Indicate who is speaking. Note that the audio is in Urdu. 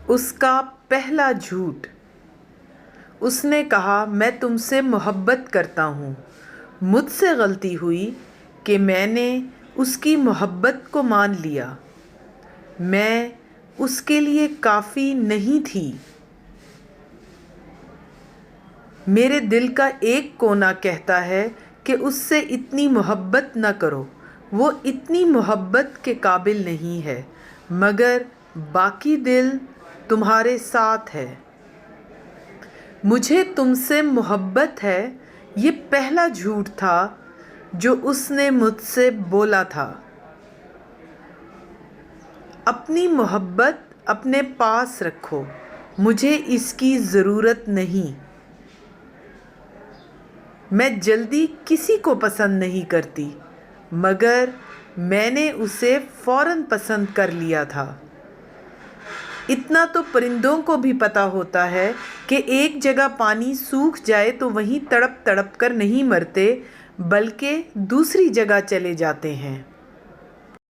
Speaker 1: اس کا پہلا جھوٹ۔ اس نے کہا میں تم سے محبت کرتا ہوں۔ مجھ سے غلطی ہوئی کہ میں نے اس کی محبت کو مان لیا۔ میں اس کے لیے کافی نہیں تھی۔ میرے دل کا ایک کونا کہتا ہے کہ اس سے اتنی محبت نہ کرو، وہ اتنی محبت کے قابل نہیں ہے، مگر باقی دل تمہارے ساتھ ہے۔ مجھے تم سے محبت ہے، یہ پہلا جھوٹ تھا جو اس نے مجھ سے بولا تھا۔ اپنی محبت اپنے پاس رکھو، مجھے اس کی ضرورت نہیں۔ میں جلدی کسی کو پسند نہیں کرتی، مگر میں نے اسے فوراً پسند کر لیا تھا۔ اتنا تو پرندوں کو بھی پتہ ہوتا ہے کہ ایک جگہ پانی سوکھ جائے تو وہیں تڑپ تڑپ کر نہیں مرتے، بلکہ دوسری جگہ چلے جاتے ہیں۔